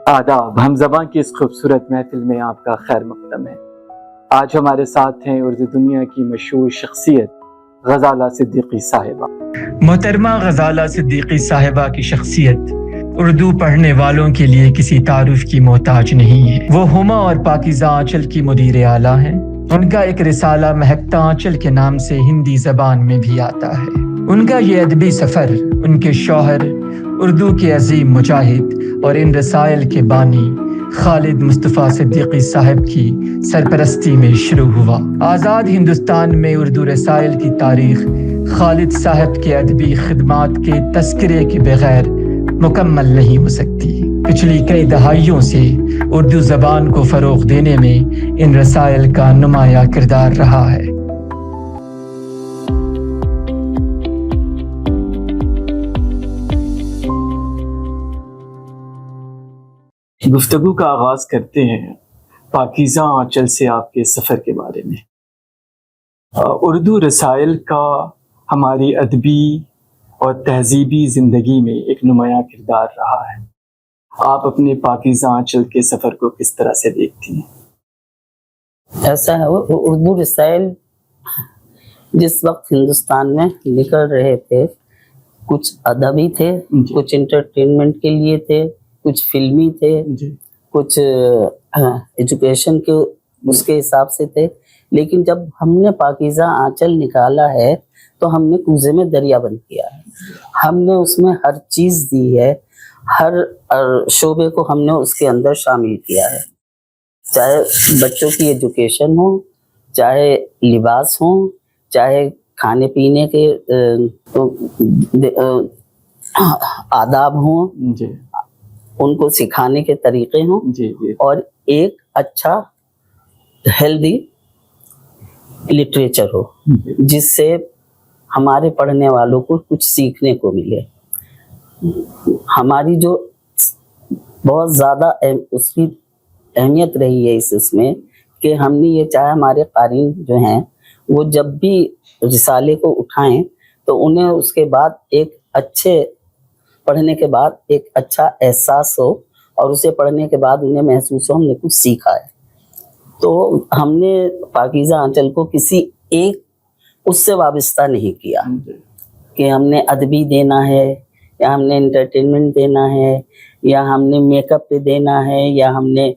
آداب، ہم زباں کی اس خوبصورت محفل میں آپ کا خیر مقدم ہے۔ آج ہمارے ساتھ ہیں اردو دنیا کی مشہور شخصیت غزالہ صدیقی صاحبہ۔ محترمہ غزالہ صدیقی صاحبہ کی شخصیت اردو پڑھنے والوں کے لیے کسی تعارف کی محتاج نہیں ہے۔ وہ ہما اور پاکیزہ آنچل کی مدیر اعلیٰ ہیں۔ ان کا ایک رسالہ مہکتا آنچل کے نام سے ہندی زبان میں بھی آتا ہے۔ ان کا یہ ادبی سفر ان کے شوہر، اردو کے عظیم مجاہد اور ان رسائل کے بانی خالد مصطفیٰ صدیقی صاحب کی سرپرستی میں شروع ہوا۔ آزاد ہندوستان میں اردو رسائل کی تاریخ خالد صاحب کے ادبی خدمات کے تذکرے کے بغیر مکمل نہیں ہو سکتی۔ پچھلی کئی دہائیوں سے اردو زبان کو فروغ دینے میں ان رسائل کا نمایاں کردار رہا ہے۔ گفتگو کا آغاز کرتے ہیں پاکیزہ آنچل سے آپ کے سفر کے بارے میں۔ اردو رسائل کا ہماری ادبی اور تہذیبی زندگی میں ایک نمایاں کردار رہا ہے۔ آپ اپنے پاکیزہ آنچل کے سفر کو کس طرح سے دیکھتی ہیں؟ ایسا ہے، اردو رسائل جس وقت ہندوستان میں نکل رہے تھے، کچھ ادبی تھے، کچھ انٹرٹینمنٹ کے لیے تھے، کچھ فلمی تھے، کچھ ایجوکیشن کے اس کے حساب سے تھے، لیکن جب ہم نے پاکیزہ آنچل نکالا ہے تو ہم نے کوزے میں دریا بند کیا ہے۔ ہم نے اس میں ہر چیز دی ہے، ہر شعبے کو ہم نے اس کے اندر شامل کیا ہے، چاہے بچوں کی ایجوکیشن ہو، چاہے لباس ہو، چاہے کھانے پینے کے آداب ہوں، ان کو سکھانے کے طریقے ہوں، اور ایک اچھا ہیلدی لٹریچر ہو جس سے ہمارے پڑھنے والوں کو کچھ سیکھنے کو ملے۔ ہماری جو بہت زیادہ اس کی اہمیت رہی ہے اس میں کہ ہم نے یہ چاہا ہمارے قارئین جو ہیں وہ جب بھی رسالے کو اٹھائیں تو انہیں اس کے بعد ایک اچھے پڑھنے کے بعد ایک اچھا احساس ہو، اور اسے پڑھنے کے بعد انہیں محسوس ہو ہم نے کچھ سیکھا ہے۔ تو ہم نے پاکیزہ آنچل کو کسی ایک اس سے وابستہ نہیں کیا کہ ہم نے ادبی دینا ہے، یا ہم نے انٹرٹینمنٹ دینا ہے، یا ہم نے میک اپ پہ دینا ہے، یا ہم نے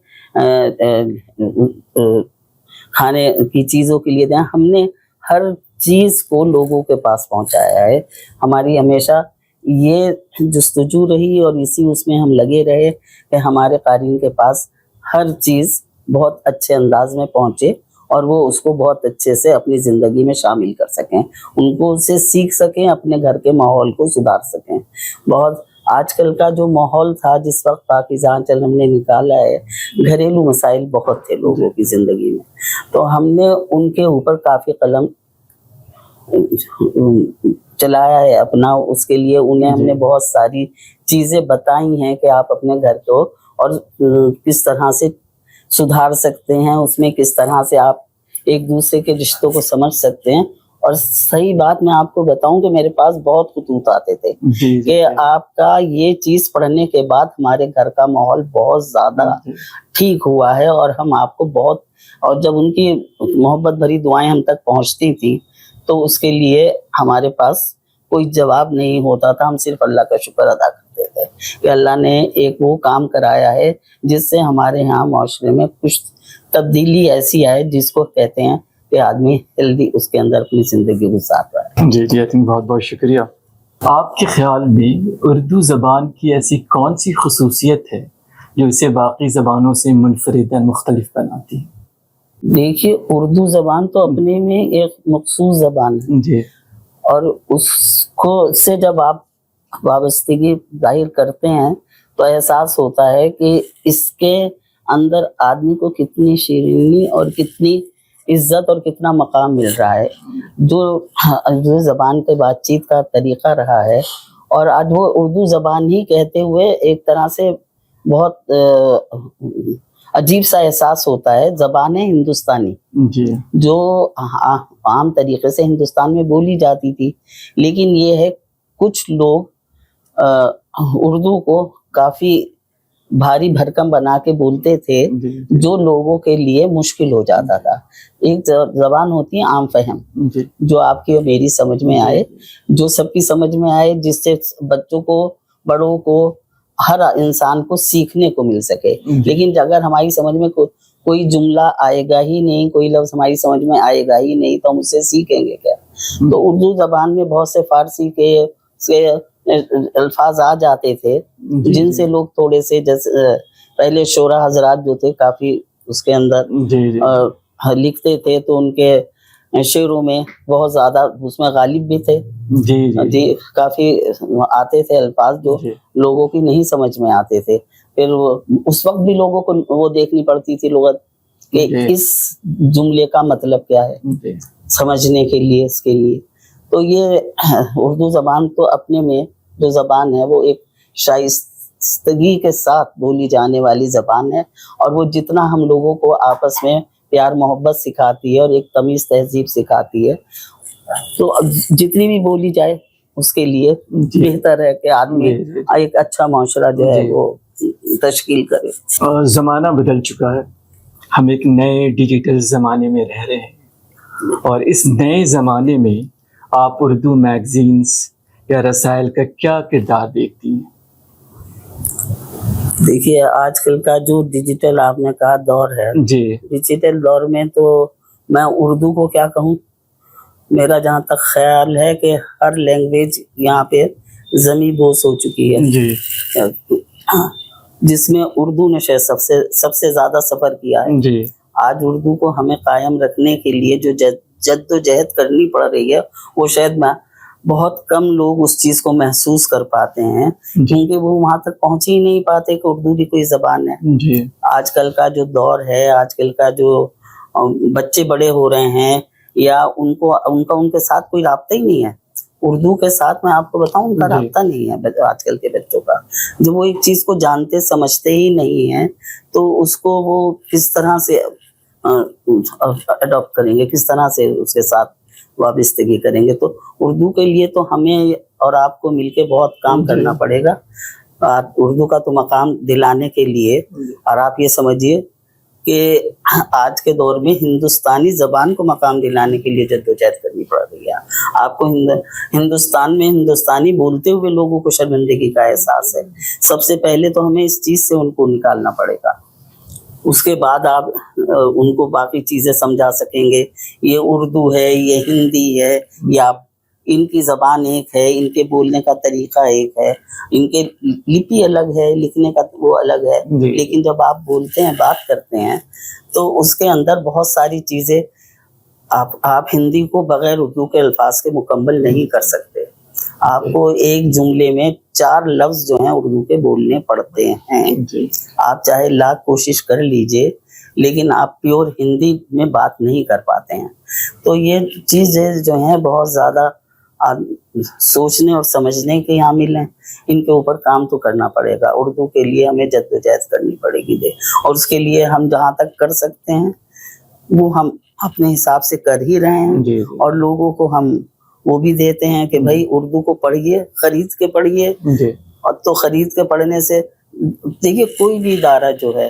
کھانے کی چیزوں کے لیے دینا۔ ہم نے ہر چیز کو لوگوں کے پاس پہنچایا ہے۔ ہماری ہمیشہ یہ جستجو رہی اور اسی اس میں ہم لگے رہے کہ ہمارے قارئین کے پاس ہر چیز بہت اچھے انداز میں پہنچے اور وہ اس کو بہت اچھے سے اپنی زندگی میں شامل کر سکیں، ان کو اسے سیکھ سکیں، اپنے گھر کے ماحول کو سدھار سکیں۔ بہت آج کل کا جو ماحول تھا جس وقت پاکیزہ آنچل ہم نے نکالا ہے، گھریلو مسائل بہت تھے لوگوں کی زندگی میں، تو ہم نے ان کے اوپر کافی قلم چلایا ہے اپنا۔ اس کے لیے انہیں ہم نے بہت ساری چیزیں بتائی ہیں کہ آپ اپنے گھر کو اور کس طرح سے سدھار سکتے ہیں، اس میں کس طرح سے آپ ایک دوسرے کے رشتوں کو سمجھ سکتے ہیں۔ اور صحیح بات میں آپ کو بتاؤں کہ میرے پاس بہت خطوط آتے تھے کہ آپ کا یہ چیز پڑھنے کے بعد ہمارے گھر کا ماحول بہت زیادہ ٹھیک ہوا ہے، اور ہم آپ کو بہت، اور جب ان کی محبت بھری دعائیں ہم تک پہنچتی تھیں تو اس کے لیے ہمارے پاس کوئی جواب نہیں ہوتا تھا، ہم صرف اللہ کا شکر ادا کرتے تھے کہ اللہ نے ایک وہ کام کرایا ہے جس سے ہمارے یہاں معاشرے میں کچھ تبدیلی ایسی آئے جس کو کہتے ہیں کہ آدمی ہیلدی اس کے اندر اپنی زندگی گزار رہا ہے۔ جی بہت بہت شکریہ۔ آپ کے خیال میں اردو زبان کی ایسی کون سی خصوصیت ہے جو اسے باقی زبانوں سے منفرد اور مختلف بناتی ہے؟ دیکھیے، اردو زبان تو اپنے میں ایک مخصوص زبان ہے، اور اس کو سے جب آپ وابستگی ظاہر کرتے ہیں تو احساس ہوتا ہے کہ اس کے اندر آدمی کو کتنی شیرینی اور کتنی عزت اور کتنا مقام مل رہا ہے، جو زبان کے بات چیت کا طریقہ رہا ہے، اور آج وہ اردو زبان ہی کہتے ہوئے ایک طرح سے بہت عجیب سا احساس ہوتا ہے۔ زبان ہندوستانی جو عام طریقے سے ہندوستان میں بولی جاتی تھی، لیکن یہ ہے کچھ لوگ اردو کو کافی بھاری بھرکم بنا کے بولتے تھے جو لوگوں کے لیے مشکل ہو جاتا تھا. ایک زبان ہوتی ہے عام فہم, جو آپ کی اور میری سمجھ میں آئے, جو سب کی سمجھ میں آئے, جس سے بچوں کو, بڑوں کو, ہر انسان کو سیکھنے کو مل سکے. لیکن اگر ہماری سمجھ میں کوئی جملہ آئے گا ہی نہیں, کوئی لفظ ہماری سمجھ میں آئے گا ہی نہیں, تو ہم اسے سیکھیں گے کیا؟ تو اردو زبان میں بہت سے فارسی کے الفاظ آ جاتے تھے جن سے لوگ تھوڑے سے, جیسے پہلے شعرا حضرات جو تھے کافی اس کے اندر لکھتے تھے, تو ان کے شعروں میں بہت زیادہ اس میں غالب بھی تھے. جی کافی آتے تھے الفاظ جو لوگوں کی نہیں سمجھ میں آتے تھے. پھر اس وقت بھی لوگوں کو وہ دیکھنی پڑتی تھی لغت کہ اس جملے کا مطلب کیا ہے, سمجھنے کے لیے, اس کے لیے. تو یہ اردو زبان تو اپنے میں جو زبان ہے وہ ایک شائستگی کے ساتھ بولی جانے والی زبان ہے, اور وہ جتنا ہم لوگوں کو آپس میں پیار محبت سکھاتی ہے اور ایک تمیز تہذیب سکھاتی ہے, تو جتنی بھی بولی جائے اس کے لیے بہتر ہے کہ آدمی ایک اچھا معاشرہ جو ہے وہ تشکیل کرے. زمانہ بدل چکا ہے, ہم ایک نئے ڈیجیٹل زمانے میں رہ رہے ہیں, اور اس نئے زمانے میں آپ اردو میگزینز یا رسائل کا کیا کردار دیکھتی ہیں؟ دیکھیے آج کل کا جو ڈیجیٹل آپ نے کہا دور ہے, ڈیجیٹل دور میں تو میں اردو کو کیا کہوں, میرا جہاں تک خیال ہے کہ ہر لینگویج یہاں پہ زمیں بوس ہو چکی ہے, جس میں اردو نے شاید سب سے زیادہ سفر کیا ہے. آج اردو کو ہمیں قائم رکھنے کے لیے جو جد و جہد کرنی پڑ رہی ہے, وہ شاید بہت کم لوگ اس چیز کو محسوس کر پاتے ہیں, کیونکہ وہ وہاں تک پہنچ ہی نہیں پاتے کہ اردو بھی کوئی زبان ہے. آج کل کا جو دور ہے, آج کل کا جو بچے بڑے ہو رہے ہیں, یا ان کے ساتھ کوئی رابطہ ہی نہیں ہے اردو کے ساتھ. میں آپ کو بتاؤں ان کا رابطہ نہیں ہے آج کل کے بچوں کا. جب وہ ایک چیز کو جانتے سمجھتے ہی نہیں ہیں, تو اس کو وہ کس طرح سے اڈاپٹ کریں گے, کس طرح سے اس کے ساتھ وابستگی کریں گے. تو اردو کے لیے تو ہمیں اور آپ کو مل کے بہت کام کرنا پڑے گا. اردو کا تو مقام دلانے کے لیے, اور آپ یہ سمجھیے کہ آج کے دور میں ہندوستانی زبان کو مقام دلانے کے لیے جدوجہد کرنی پڑ رہی ہے. آپ کو ہندوستان میں ہندوستانی بولتے ہوئے لوگوں کو شرمندگی کا احساس ہے. سب سے پہلے تو ہمیں اس چیز سے ان کو نکالنا پڑے گا, اس کے بعد آپ ان کو باقی چیزیں سمجھا سکیں گے. یہ اردو ہے, یہ ہندی ہے, یا ان کی زبان ایک ہے, ان کے بولنے کا طریقہ ایک ہے, ان کے لپی الگ ہے, لکھنے کا وہ الگ ہے. لیکن جب آپ بولتے ہیں, بات کرتے ہیں, تو اس کے اندر بہت ساری چیزیں آپ ہندی کو بغیر اردو کے الفاظ کے مکمل نہیں کر سکتے. آپ کو ایک جملے میں 4 لفظ جو ہیں اردو کے بولنے پڑتے ہیں. آپ چاہے لاکھ کوشش کر لیجئے, لیکن آپ پیور ہندی میں بات نہیں کر پاتے ہیں. تو یہ چیزیں جو ہیں بہت زیادہ سوچنے اور سمجھنے کے حامل ہیں. ان کے اوپر کام تو کرنا پڑے گا. اردو کے لیے ہمیں جدوجہد کرنی پڑے گی, اور اس کے لیے ہم جہاں تک کر سکتے ہیں وہ ہم اپنے حساب سے کر ہی رہے ہیں. اور لوگوں کو ہم وہ بھی دیتے ہیں کہ بھائی اردو کو پڑھیے, خرید کے پڑھیے. اور تو خرید کے پڑھنے سے دیکھیے کوئی بھی ادارہ جو ہے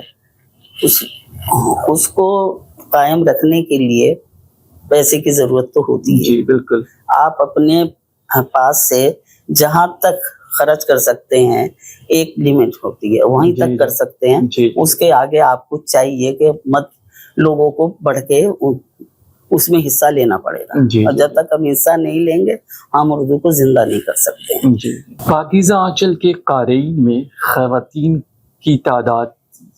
اس کو قائم رکھنے کے لیے پیسے کی ضرورت تو ہوتی ہے. بالکل. آپ اپنے پاس سے جہاں تک خرچ کر سکتے ہیں, ایک لیمٹ ہوتی ہے, وہیں تک کر سکتے ہیں. اس کے آگے آپ کو چاہیے کہ مت لوگوں کو بڑھ کے اس میں حصہ لینا پڑے گا. اور جب تک ہم حصہ نہیں لیں گے, ہم اردو کو زندہ نہیں کر سکتے. پاکیزہ آنچل کے قارئین میں خواتین کی تعداد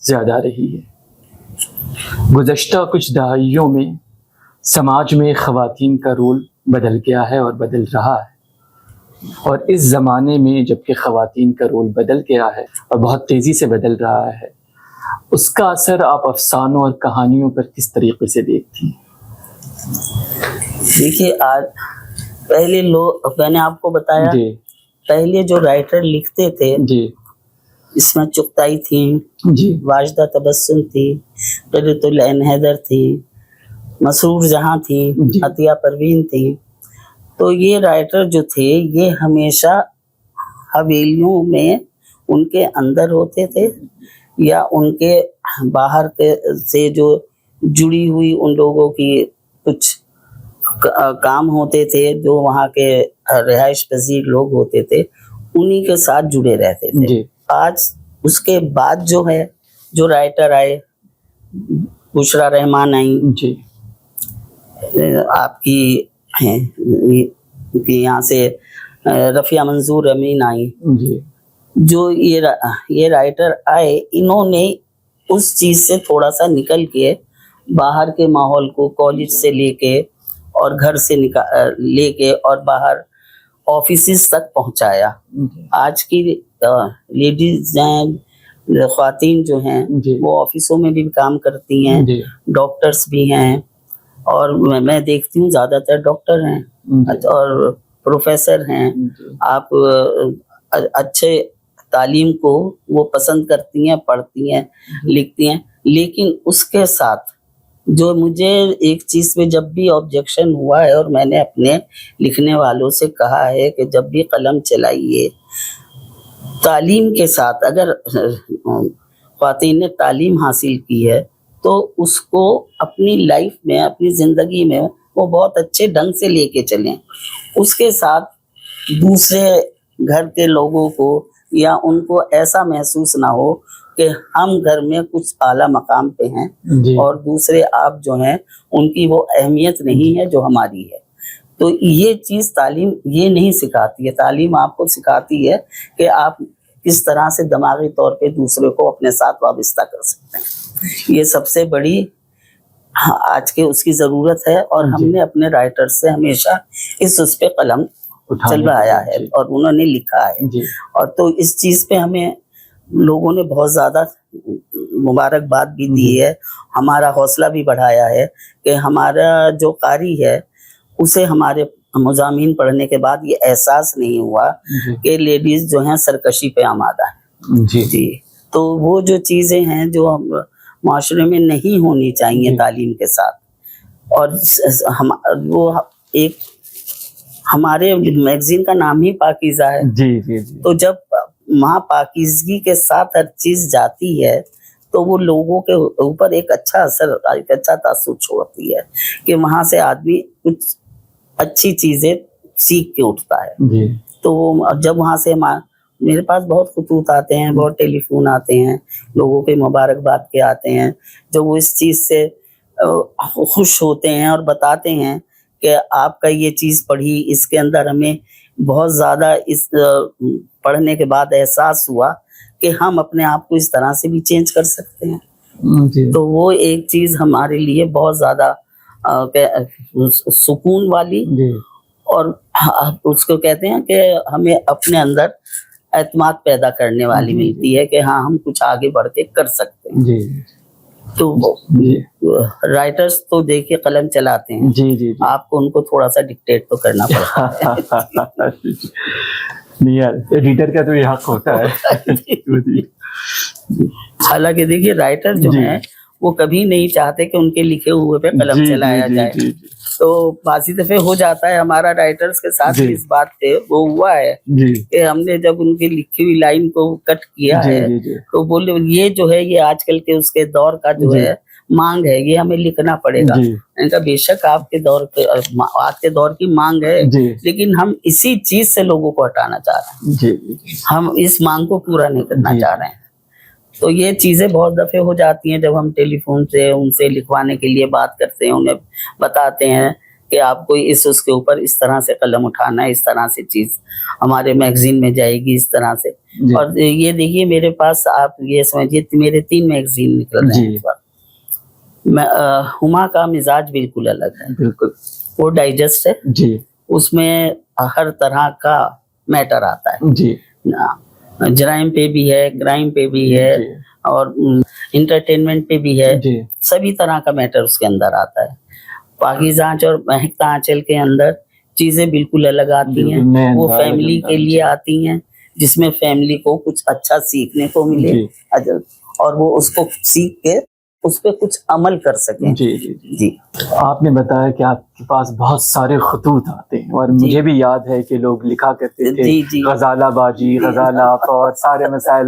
زیادہ رہی ہے. گزشتہ کچھ دہائیوں میں سماج میں خواتین کا رول بدل گیا ہے اور بدل رہا ہے. اور اس زمانے میں جبکہ خواتین کا رول بدل گیا ہے اور بہت تیزی سے بدل رہا ہے, اس کا اثر آپ افسانوں اور کہانیوں پر کس طریقے سے دیکھتی ہیں؟ دیکھیے آج پہلے لوگ, میں نے آپ کو بتایا پہلے جو رائٹر لکھتے تھے, اس میں چغتائی تھی, واجدہ تبسم تھی, قرۃ العین حیدر تھی, مسرور جہاں تھی, عطیہ پروین تھی. تو یہ رائٹر جو تھے یہ ہمیشہ حویلیوں میں ان کے اندر ہوتے تھے, یا ان کے باہر کے سے جو جڑی ہوئی ان لوگوں کی کچھ کام ہوتے تھے، جو وہاں کے رہائش پذیر لوگ ہوتے تھے، انہی کے ساتھ جڑے رہتے تھے. جی آج اس کے بعد جو ہے جو رائٹر آئے، بشرا رحمان آئی، جی آپ کی یہاں سے رفیہ منظور امین آئی، جی جو یہ رائٹر آئے، انہوں نے اس چیز سے تھوڑا سا نکل کے باہر کے ماحول کو کالج سے لے کے اور گھر سے لے کے اور باہر آفیسز تک پہنچایا. آج کی لیڈیز ہیں، خواتین جو ہیں جی وہ آفسوں میں بھی کام کرتی ہیں، جی ڈاکٹرز بھی ہیں، اور میں دیکھتی ہوں زیادہ تر ڈاکٹر ہیں اور پروفیسر ہیں. آپ اچھے تعلیم کو وہ پسند کرتی ہیں، پڑھتی ہیں، لکھتی ہیں. لیکن اس کے ساتھ جو مجھے ایک چیز پہ جب بھی آبجیکشن ہوا ہے، اور میں نے اپنے لکھنے والوں سے کہا ہے کہ جب بھی قلم چلائیے، تعلیم کے ساتھ اگر خواتین نے تعلیم حاصل کی ہے تو اس کو اپنی لائف میں، اپنی زندگی میں وہ بہت اچھے ڈھنگ سے لے کے چلیں. اس کے ساتھ دوسرے گھر کے لوگوں کو یا ان کو ایسا محسوس نہ ہو کہ ہم گھر میں کچھ اعلیٰ مقام پہ ہیں اور دوسرے آپ جو ہیں ان کی وہ اہمیت نہیں ہے جو ہماری ہے. تو یہ چیز تعلیم یہ نہیں سکھاتی ہے. تعلیم آپ کو سکھاتی ہے کہ آپ کس طرح سے دماغی طور پہ دوسرے کو اپنے ساتھ وابستہ کر سکتے ہیں. یہ سب سے بڑی آج کے اس کی ضرورت ہے، اور ہم نے اپنے رائٹر سے ہمیشہ اس پہ قلم چلوایا ہے اور انہوں نے لکھا ہے. اور تو اس چیز پہ ہمیں لوگوں نے بہت زیادہ مبارکباد بھی دی ہے، ہمارا حوصلہ بھی بڑھایا ہے کہ ہمارا جو قاری ہے اسے ہمارے مضامین پڑھنے کے بعد یہ احساس نہیں ہوا کہ لیڈیز جو ہیں سرکشی پہ آمادہ ہیں. جی تو وہ جو چیزیں ہیں جو ہم معاشرے میں نہیں ہونی چاہیے تعلیم کے ساتھ. اور وہ ایک ہمارے میگزین کا نام ہی پاکیزہ ہے. جی تو جب وہاں پاکیزگی کے ساتھ ہر چیز جاتی ہے تو وہ لوگوں کے اوپر ایک اچھا اثر، ایک اچھا تاثر چھوڑتی ہے کہ وہاں سے آدمی کچھ اچھی چیزیں سیکھ کے اٹھتا ہے. تو جب وہاں سے میرے پاس بہت خطوط آتے ہیں، بہت ٹیلی فون آتے ہیں، لوگوں کے مبارکباد کے آتے ہیں جو وہ اس چیز سے خوش ہوتے ہیں اور بتاتے ہیں کہ آپ کا یہ چیز پڑھی، اس کے اندر ہمیں بہت زیادہ اس پڑھنے کے بعد احساس ہوا کہ ہم اپنے آپ کو اس طرح سے بھی چینج کر سکتے ہیں. تو وہ ایک چیز ہمارے لیے بہت زیادہ سکون والی، اور اس کو کہتے ہیں کہ ہمیں اپنے اندر اعتماد پیدا کرنے والی ملتی ہے کہ ہاں ہم کچھ آگے بڑھ کے کر سکتے ہیں. تو رائٹرز تو دیکھیے قلم چلاتے ہیں، آپ کو ان کو تھوڑا سا ڈکٹیٹ تو کرنا پڑتا ہے. نہیں یار، ایڈیٹر کا تو یہ حق ہوتا ہے. حالانکہ دیکھیے رائٹر جو ہیں وہ کبھی نہیں چاہتے کہ ان کے لکھے ہوئے پہ قلم چلایا جائے. تو بعض دفعہ ہو جاتا ہے، ہمارا رائٹرز کے ساتھ اس بات پہ وہ ہوا ہے کہ ہم نے جب ان کی لکھی ہوئی لائن کو کٹ کیا ہے تو بولے یہ جو ہے یہ آج کل کے اس کے دور کا جو ہے مانگ ہے، یہ ہمیں لکھنا پڑے گا. ان کا بے شک آپ کے دور کے آج کے دور کی مانگ ہے، لیکن ہم اسی چیز سے لوگوں کو ہٹانا چاہ رہے ہیں، ہم اس مانگ کو پورا نہیں کرنا چاہ رہے ہیں. تو یہ چیزیں بہت دفعے ہو جاتی ہیں جب ہم ٹیلی فون سے ان سے لکھوانے کے لیے بات کرتے ہیں، انہیں بتاتے ہیں کہ آپ کو اس کے اوپر اس طرح سے قلم اٹھانا ہے، اس طرح سے چیز ہمارے میگزین میں جائے گی، اس طرح سے. اور یہ دیکھیے میرے پاس آپ یہ سمجھیے میرے 3 میگزین نکل رہے ہیں. ہما کا مزاج بالکل الگ ہے، بالکل وہ ڈائجسٹ ہے، اس میں ہر طرح کا میٹر آتا ہے. جرائم پہ بھی ہے، کرائم پہ بھی ہے، اور انٹرٹینمنٹ پہ بھی ہے، سبھی طرح کا میٹر اس کے اندر آتا ہے. پاکیزہ آنچل اور مہکتا آنچل کے اندر چیزیں بالکل الگ آتی ہیں. وہ فیملی کے لیے آتی ہیں جس میں فیملی کو کچھ اچھا سیکھنے کو ملے اور وہ اس کو سیکھ کے اس پہ کچھ عمل کر سکیں. جی آپ نے بتایا کہ آپ کے پاس بہت سارے خطوط آتے ہیں، اور مجھے بھی یاد ہے کہ لوگ لکھا کرتے تھے غزالہ باجی، غزالہ اور سارے مسائل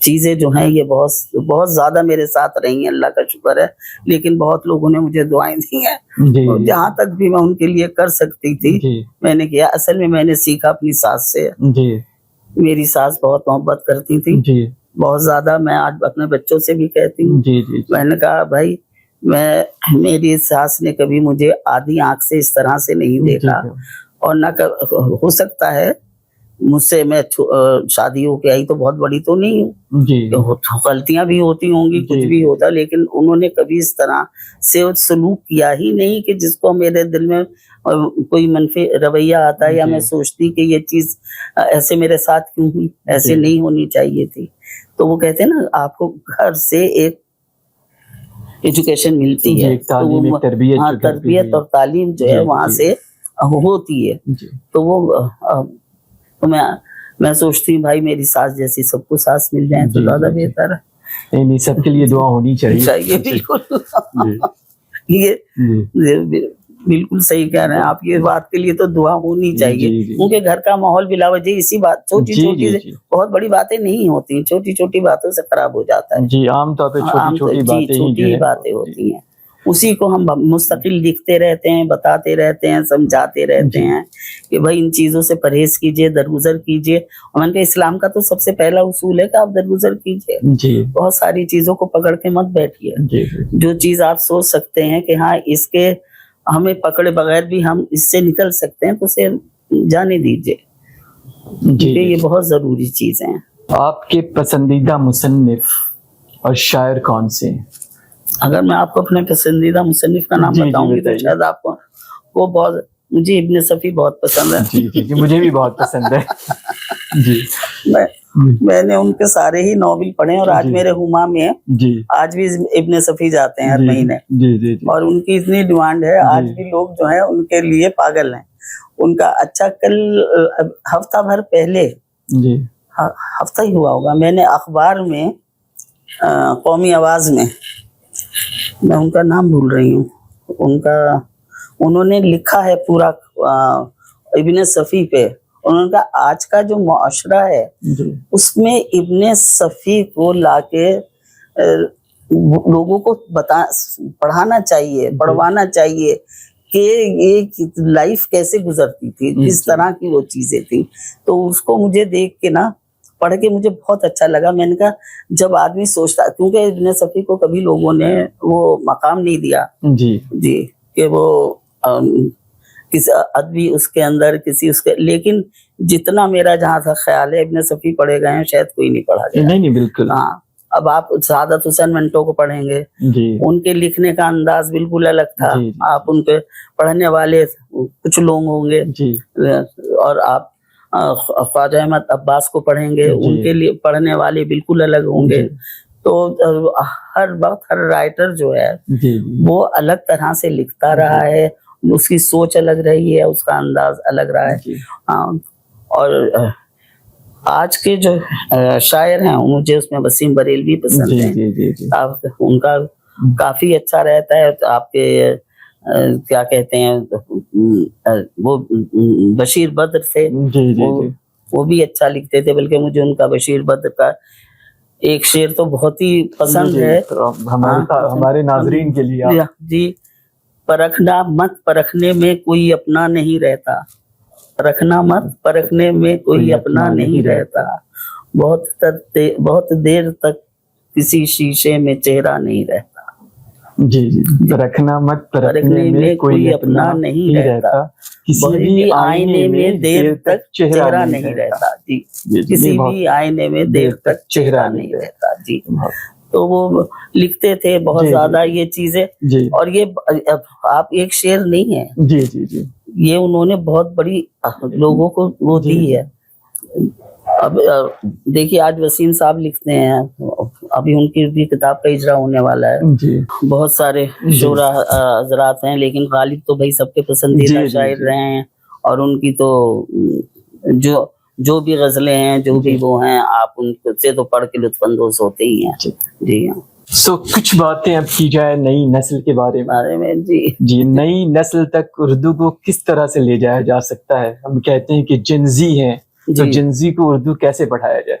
چیزیں جو ہیں یہ بہت بہت زیادہ میرے ساتھ رہی ہیں، اللہ کا شکر ہے. لیکن بہت لوگوں نے مجھے دعائیں دی ہیں، جی اور جہاں تک بھی میں ان کے لیے کر سکتی تھی جی میں نے کیا. اصل میں نے سیکھا اپنی ساس سے. جی میری ساس بہت محبت کرتی تھی، جی بہت زیادہ. میں آج اپنے بچوں سے بھی کہتی ہوں، جی جی میں نے کہا بھائی میری ساس نے کبھی مجھے آدھی آنکھ سے اس طرح سے نہیں دیکھا، اور نہ ہو سکتا ہے مجھ سے، میں شادی ہو کے آئی تو بہت بڑی تو نہیں ہوں، جی غلطیاں بھی ہوتی ہوں گی، کچھ بھی ہوتا، لیکن انہوں نے کبھی اس طرح سے سلوک کیا ہی نہیں کہ جس کو میرے دل میں کوئی منفی رویہ آتا ہے یا میں سوچتی کہ یہ چیز ایسے میرے ساتھ کیوں ہوئی، ایسے نہیں ہونی چاہیے تھی. تو وہ کہتے ہیں نا آپ کو گھر سے ایک ایجوکیشن ملتی ہے، تربیت اور تعلیم جو ہے وہاں سے ہوتی ہے. تو وہ میں سوچتی ہوں بھائی میری ساس جیسی سب کو ساس مل جائے تو زیادہ بہتر ہے. نہیں، سب کے لیے دعا ہونی چاہیے. بالکل یہ بالکل صحیح کہہ رہے ہیں آپ. یہ بات کے لیے تو دعا ہونی چاہیے، کیونکہ گھر کا ماحول بلا وجہ اسی بات چھوٹی چھوٹی بہت بڑی باتیں نہیں ہوتی، چھوٹی چھوٹی باتوں سے خراب ہو جاتا ہے. جی عام طور پہ چھوٹی باتیں ہوتی ہیں، اسی کو ہم مستقل لکھتے رہتے ہیں، بتاتے رہتے ہیں، سمجھاتے رہتے ہیں کہ بھائی ان چیزوں سے پرہیز کیجئے، درگزر کیجئے. اور میں نے کہا اسلام کا تو سب سے پہلا اصول ہے کہ آپ درگزر کیجئے. بہت ساری چیزوں کو پکڑ کے مت بیٹھیے. جو چیز آپ سوچ سکتے ہیں کہ ہاں اس کے ہمیں پکڑے بغیر بھی ہم اس سے نکل سکتے ہیں تو اسے جانے دیجئے، کیونکہ یہ بہت ضروری چیزیں ہیں. آپ کے پسندیدہ مصنف اور شاعر کون سے ہیں؟ اگر میں آپ کو اپنے پسندیدہ مصنف کا نام بتاؤں گی تو شاید آپ کو وہ بہت، مجھے ابن صفی بہت پسند ہے. جی مجھے بھی بہت پسند ہے. جی میں نے ان کے سارے ہی ناول پڑھے، اور آج میرے ہما میں آج بھی ابن صفی جاتے ہیں ہر مہینے، اور ان کی اتنی ڈیمانڈ ہے آج بھی لوگ جو ہیں ان کے لیے پاگل ہیں. ان کا اچھا کل ہفتہ بھر پہلے، ہفتہ ہی ہوا ہوگا، میں نے اخبار میں قومی آواز میں ان کا نام بھول رہی ہوں، انہوں نے لکھا ہے پورا ابن صفی پہ. انہوں نے کہا آج کا جو معاشرہ ہے اس میں ابن صفی کو لا کے لوگوں کو پڑھانا چاہیے، پڑھوانا چاہیے کہ یہ لائف کیسے گزرتی تھی، کس طرح کی وہ چیزیں تھیں. تو اس کو مجھے دیکھ کے نا، پڑھ کے مجھے بہت اچھا لگا. میں نے کہا جب آدمی سوچتا، کیونکہ ابن صفی کو کبھی لوگوں نے وہ مقام نہیں دیا کہ وہ کسی ادبی اس کے اندر کسی اس کے، لیکن جتنا میرا جہاں تھا خیال ہے ابن صفی پڑھے گئے ہیں شاید کوئی نہیں پڑھا گیا. نہیں بالکل. ہاں اب آپ سعادت حسین منٹو کو پڑھیں گے، ان کے لکھنے کا انداز بالکل الگ تھا. آپ ان کے پڑھنے والے کچھ لوگ ہوں گے، اور آپ خواجہ احمد عباس کو پڑھیں گے، ان کے لیے پڑھنے والے بالکل الگ ہوں گے. تو ہر وقت ہر رائٹر جو ہے وہ الگ طرح سے لکھتا رہا ہے، اس کی سوچ الگ رہی ہے، اس کا انداز الگ رہا ہے. اور آج کے جو شاعر ہیں مجھے اس میں وسیم بریلوی پسند ہیں. ان کا کافی اچھا رہتا ہے. آپ کے کیا کہتے ہیں وہ بشیر بدر تھے، وہ بھی اچھا لکھتے تھے. بلکہ مجھے ان کا بشیر بدر کا ایک شعر تو بہت ہی پسند ہے ہمارے ناظرین کے لیے. جی پرکھنا مت پرکھنے میں کوئی اپنا نہیں رہتا، رکھنا مت پرکھنے میں کوئی اپنا نہیں رہتا، بہت دیر تک کسی شیشے میں چہرہ نہیں رہتا. رکھنا مت پرکھنے میں کوئی اپنا نہیں رہتا، کسی بھی آئینے میں دیر تک چہرہ نہیں رہتا. کسی بھی آئینے میں دیر تک چہرہ نہیں رہتا. جی تو وہ لکھتے تھے بہت زیادہ یہ چیزیں. اور یہ آپ ایک شعر نہیں ہے، یہ انہوں نے بہت بڑی لوگوں کو وہ دی ہے. اب دیکھیے آج وسیم صاحب لکھتے ہیں، ابھی ان کی بھی کتاب کا اجرا ہونے والا ہے. بہت سارے شعراء حضرات ہیں، لیکن غالب تو بھائی سب کے پسندیدہ شاعر رہے ہیں. اور ان کی تو جو بھی غزلیں ہیں، جو بھی وہ ہیں، آپ ان سے تو پڑھ کے لطف اندوز ہوتے ہی ہیں. جی ہاں. کچھ باتیں اب کی جائے نئی نسل کے بارے میں. جی نئی نسل تک اردو کو کس طرح سے لے جایا جا سکتا ہے؟ ہم کہتے ہیں کہ جنزی ہیں، تو جنزی کو اردو کیسے پڑھایا جائے؟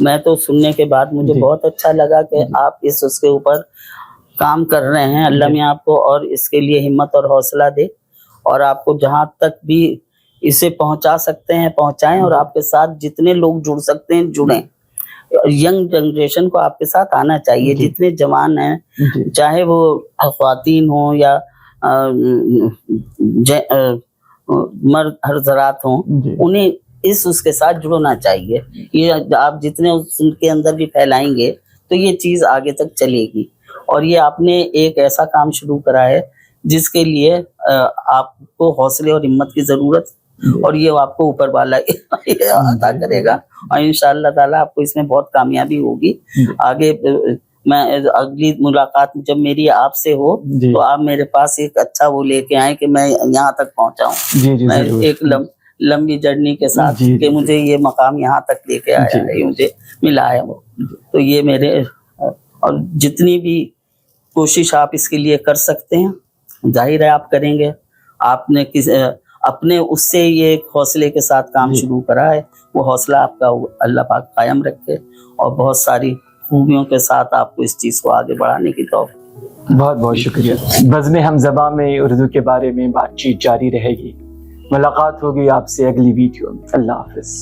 میں تو سننے کے بعد مجھے جی بہت اچھا لگا کہ آپ اس کے اوپر کام کر رہے ہیں. اللہ میاں آپ کو اور اس کے لیے ہمت اور حوصلہ دے, اور آپ کو جہاں تک بھی اسے پہنچا سکتے ہیں پہنچائیں, اور آپ کے ساتھ جتنے لوگ جڑ سکتے ہیں جڑیں. ینگ جنریشن کو آپ کے ساتھ آنا چاہیے, جی جتنے جوان ہیں, جی چاہے وہ خواتین ہوں یا مرد حضرات ہوں, جی انہیں اس کے ساتھ جڑنا چاہیے. یہ آپ جتنے ان کے اندر بھی پھیلائیں گے تو یہ چیز آگے تک چلے گی. اور یہ آپ نے ایک ایسا کام شروع کرا ہے جس کے لیے آپ کو حوصلے اور ہمت کی ضرورت, اور یہ آپ کو اوپر والا عطا کرے گا, اور انشاءاللہ تعالیٰ آپ کو اس میں بہت کامیابی ہوگی. آگے میں اگلی ملاقات جب میری آپ سے ہو تو آپ میرے پاس ایک اچھا وہ لے کے آئیں کہ میں یہاں تک پہنچا ہوں, میں ایک لمبی جرنی کے ساتھ کہ مجھے یہ مقام یہاں تک لے کے آیا ہے, مجھے ملا ہے وہ. تو یہ میرے, اور جتنی بھی کوشش آپ اس کے لیے کر سکتے ہیں ظاہر ہے آپ کریں گے. آپ نے اپنے اس سے یہ ایک حوصلے کے ساتھ کام شروع کرا ہے, وہ حوصلہ آپ کا اللہ پاک قائم رکھے, اور بہت ساری خوبیوں کے ساتھ آپ کو اس چیز کو آگے بڑھانے کی توفیق. بہت بہت شکریہ. بزم ہم زباں میں اردو کے بارے میں بات چیت جاری رہے گی. ملاقات ہوگی آپ سے اگلی ویڈیو میں. اللہ حافظ.